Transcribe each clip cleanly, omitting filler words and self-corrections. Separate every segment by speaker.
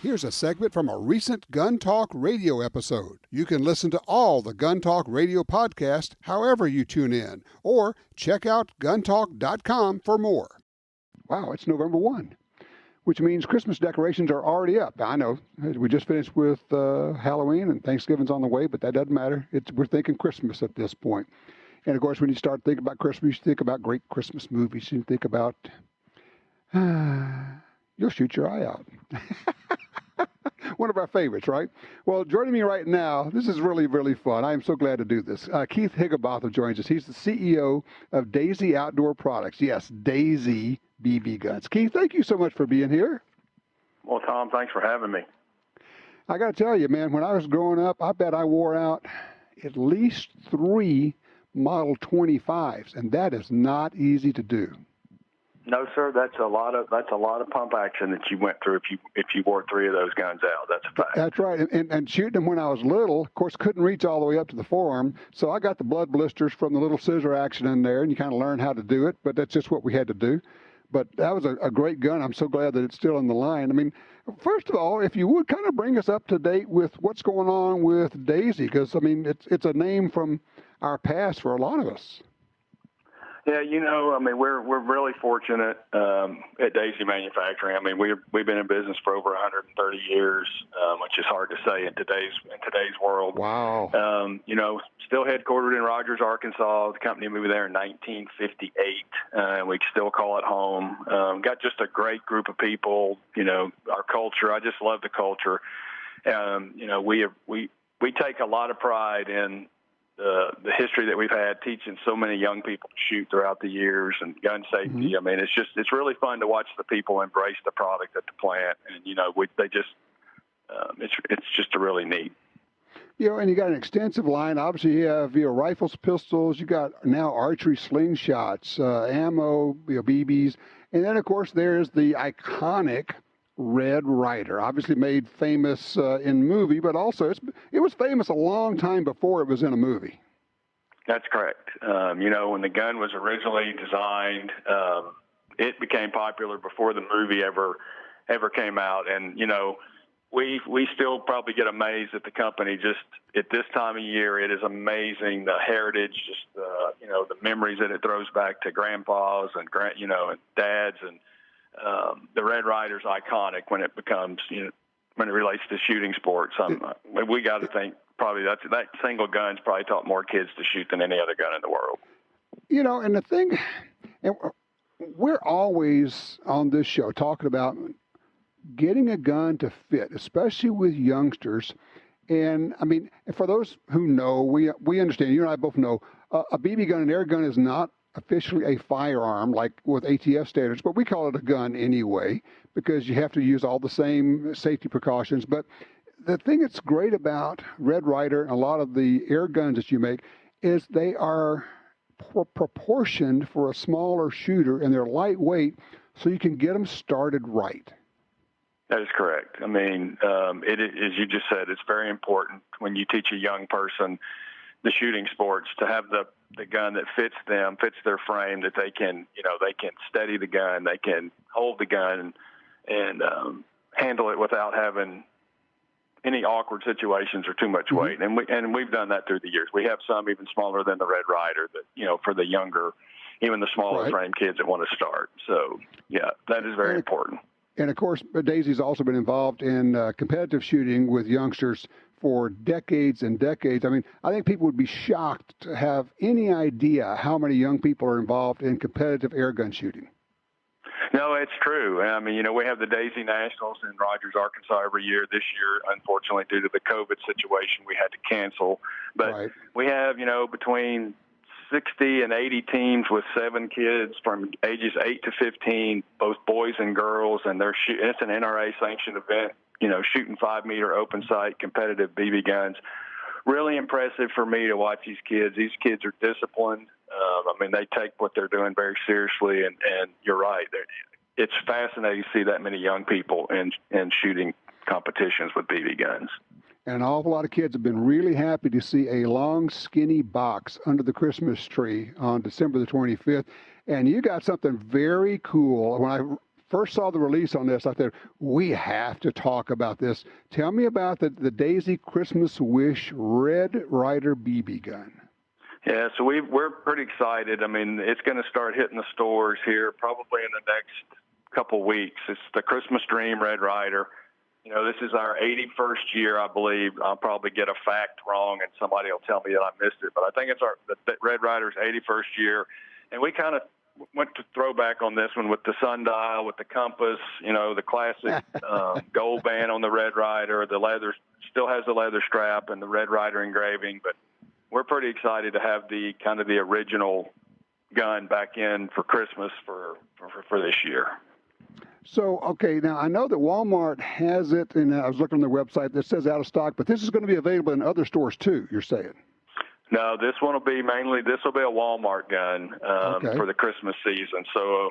Speaker 1: Here's a segment from a recent Gun Talk radio episode. You can listen to all the Gun Talk radio podcasts however you tune in, or check out guntalk.com for more. Wow, it's November 1, which means Christmas decorations are already up. I know, we just finished with Halloween and Thanksgiving's on the way, but that doesn't matter. We're thinking Christmas at this point. And of course, when you start thinking about Christmas, you think about great Christmas movies. You think about, you'll shoot your eye out. One of our favorites, right? Well, joining me right now, this is really, really fun. I am so glad to do this. Keith Higginbotham joins us. He's the CEO of Daisy Outdoor Products. Yes, Daisy BB Guns. Keith, thank you so much for being here.
Speaker 2: Well, Tom, thanks for having me.
Speaker 1: I got to tell you, man, when I was growing up, I bet I wore out at least 3 Model 25s, and that is not easy to do.
Speaker 2: No, sir, that's a lot of pump action that you went through if you wore 3 of those guns out. That's a fact.
Speaker 1: That's right. And shooting them when I was little, of course, couldn't reach all the way up to the forearm. So I got the blood blisters from the little scissor action in there, and you kind of learn how to do it. But that's just what we had to do. But that was a great gun. I'm so glad that it's still in the line. I mean, first of all, if you would kind of bring us up to date with what's going on with Daisy, because, I mean, it's a name from our past for a lot of us.
Speaker 2: Yeah, we're really fortunate at Daisy Manufacturing. I mean, we've been in business for over 130 years, which is hard to say in today's world.
Speaker 1: Wow.
Speaker 2: Still headquartered in Rogers, Arkansas. The company moved there in 1958. We still call it home. Got just a great group of people. Our culture. I just love the culture. We take a lot of pride in the history that we've had teaching so many young people to shoot throughout the years and gun safety. Mm-hmm. I mean, it's really fun to watch the people embrace the product at the plant, and it's just a really neat.
Speaker 1: And you got an extensive line. Obviously, you have rifles, pistols. You got now archery slingshots, ammo, BBs, and then of course there's the iconic Red Ryder, obviously made famous in movie, but also it was famous a long time before it was in a movie.
Speaker 2: That's correct. When the gun was originally designed, it became popular before the movie ever came out. And, we still probably get amazed at the company just at this time of year. It is amazing, the heritage, just, the memories that it throws back to grandpas and, and dads. And the Red Ryder's iconic when it becomes, when it relates to shooting sports. We got to think probably that single gun's probably taught more kids to shoot than any other gun in the world.
Speaker 1: And the thing, and we're always on this show talking about getting a gun to fit, especially with youngsters. And I mean, for those who know, we understand, you and I both know, a BB gun, an air gun is not officially a firearm like with ATF standards, but we call it a gun anyway because you have to use all the same safety precautions. But the thing that's great about Red Ryder and a lot of the air guns that you make is they are proportioned for a smaller shooter, and they're lightweight, so you can get them started right.
Speaker 2: That is correct. I mean, as you just said, it's very important when you teach a young person the shooting sports to have the gun that fits them, fits their frame, that they can steady the gun, they can hold the gun and handle it without having any awkward situations or too much weight. And we've done that through the years. We have some even smaller than the Red Ryder that, for the younger, even the smaller frame kids that want to start. So, yeah, that is very important.
Speaker 1: And, of course, Daisy's also been involved in competitive shooting with youngsters for decades and decades. I mean, I think people would be shocked to have any idea how many young people are involved in competitive air gun shooting.
Speaker 2: No, it's true. I mean, we have the Daisy Nationals in Rogers, Arkansas every year. This year, unfortunately, due to the COVID situation, we had to cancel. But we have, between 60 and 80 teams with 7 kids from ages 8 to 15, both boys and girls, and it's an NRA-sanctioned event, shooting 5-meter open sight competitive BB guns. Really impressive for me to watch these kids. These kids are disciplined. They take what they're doing very seriously, and you're right. It's fascinating to see that many young people in shooting competitions with BB guns.
Speaker 1: And an awful lot of kids have been really happy to see a long, skinny box under the Christmas tree on December the 25th. And you got something very cool. When I first saw the release on this, I thought, we have to talk about this. Tell me about the Daisy Christmas Wish Red Ryder BB gun.
Speaker 2: Yeah, so we're pretty excited. I mean, it's going to start hitting the stores here probably in the next couple weeks. It's the Christmas Dream Red Ryder. You know, this is our 81st year, I believe. I'll probably get a fact wrong, and somebody will tell me that I missed it. But I think it's the Red Ryder's 81st year. And we kind of went to throwback on this one with the sundial, with the compass, you know, the classic gold band on the Red Ryder. The leather still has the leather strap and the Red Ryder engraving. But we're pretty excited to have the kind of the original gun back in for Christmas for this year.
Speaker 1: So, okay, now I know that Walmart has it, and I was looking on their website that says out of stock, but this is going to be available in other stores too, you're saying?
Speaker 2: No, this one will be this will be a Walmart gun for the Christmas season. So,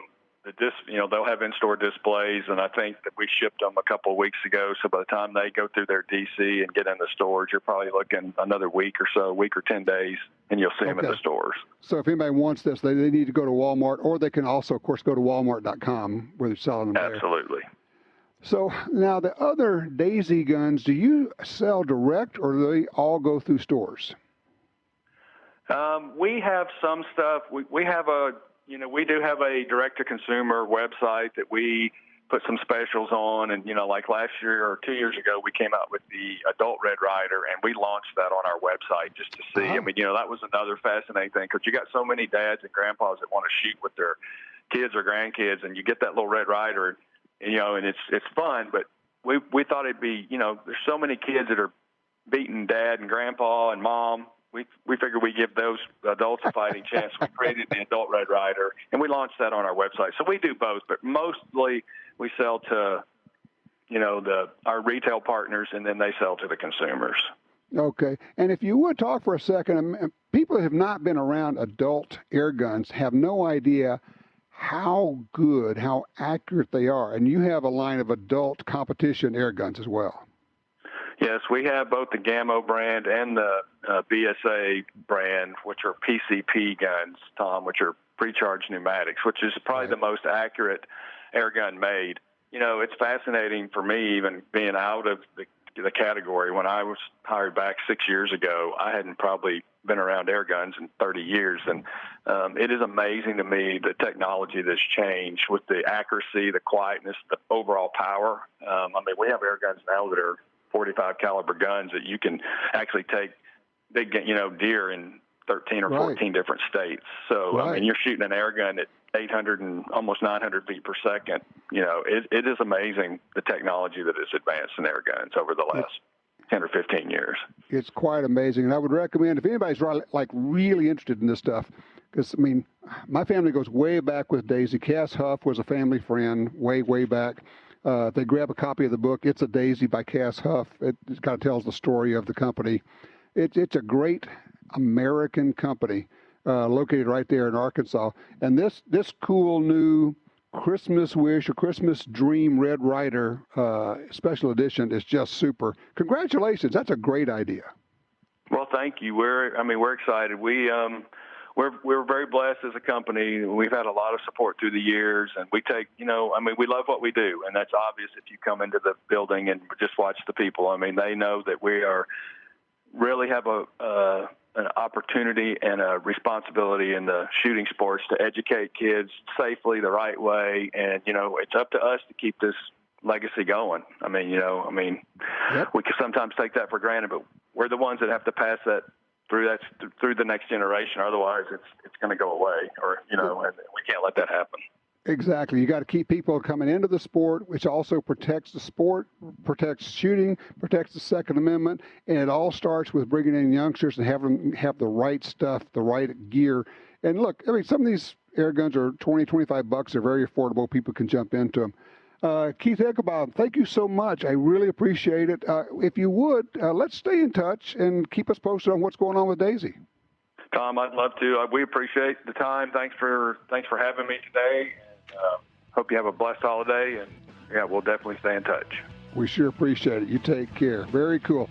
Speaker 2: they'll have in-store displays, and I think that we shipped them a couple of weeks ago. So by the time they go through their DC and get in the stores, you're probably looking another week or 10 days, and you'll see them in the stores.
Speaker 1: So if anybody wants this, they need to go to Walmart, or they can also, of course, go to walmart.com where they're selling them.
Speaker 2: Absolutely.
Speaker 1: There. So now the other Daisy guns, do you sell direct, or do they all go through stores?
Speaker 2: We have some stuff. We have we do have a direct-to-consumer website that we put some specials on. And, like last year or 2 years ago, we came out with the adult Red Ryder, and we launched that on our website just to see. I mean, that was another fascinating thing, because you got so many dads and grandpas that want to shoot with their kids or grandkids, and you get that little Red Ryder, and it's fun. But we thought it'd be, there's so many kids that are beating dad and grandpa and mom. We figured we'd give those adults a fighting chance. We created the adult Red Ryder, and we launched that on our website. So we do both, but mostly we sell to, our retail partners, and then they sell to the consumers.
Speaker 1: Okay. And if you would talk for a second, people that have not been around adult air guns have no idea how good, how accurate they are. And you have a line of adult competition air guns as well.
Speaker 2: Yes, we have both the Gammo brand and the BSA brand, which are PCP guns, Tom, which are pre-charged pneumatics, which is probably the most accurate air gun made. It's fascinating for me, even being out of the category. When I was hired back 6 years ago, I hadn't probably been around air guns in 30 years. And it is amazing to me the technology that's changed with the accuracy, the quietness, the overall power. We have air guns now that are 45 caliber guns that you can actually take big, deer in 13 or 14 different states. So, you're shooting an air gun at 800 and almost 900 feet per second. It is amazing the technology that has advanced in air guns over the last 10 or 15 years. It's
Speaker 1: quite amazing. And I would recommend, if anybody's really interested in this stuff, because, my family goes way back with Daisy. Cass Huff was a family friend way, way back. If they grab a copy of the book, It's a Daisy by Cass Huff. It kind of tells the story of the company. It's a great American company located right there in Arkansas. And this cool new Christmas Wish or Christmas Dream Red Ryder special edition is just super. Congratulations. That's a great idea.
Speaker 2: Well, thank you. We're excited. We're very blessed as a company. We've had a lot of support through the years, and we take, we love what we do, and that's obvious if you come into the building and just watch the people. They know that we really have an opportunity and a responsibility in the shooting sports to educate kids safely the right way, and it's up to us to keep this legacy going. We can sometimes take that for granted, but we're the ones that have to pass that through the next generation. Otherwise, it's going to go away, and we can't let that happen.
Speaker 1: Exactly. You got to keep people coming into the sport, which also protects the sport, protects shooting, protects the Second Amendment, and it all starts with bringing in youngsters and having them have the right stuff, the right gear. And look, some of these air guns are $20, $25. They're very affordable. People can jump into them. Keith Higginbotham, thank you so much. I really appreciate it. If you would, let's stay in touch and keep us posted on what's going on with Daisy.
Speaker 2: Tom, I'd love to. We appreciate the time. Thanks for having me today. Hope you have a blessed holiday, and we'll definitely stay in touch.
Speaker 1: We sure appreciate it. You take care. Very cool.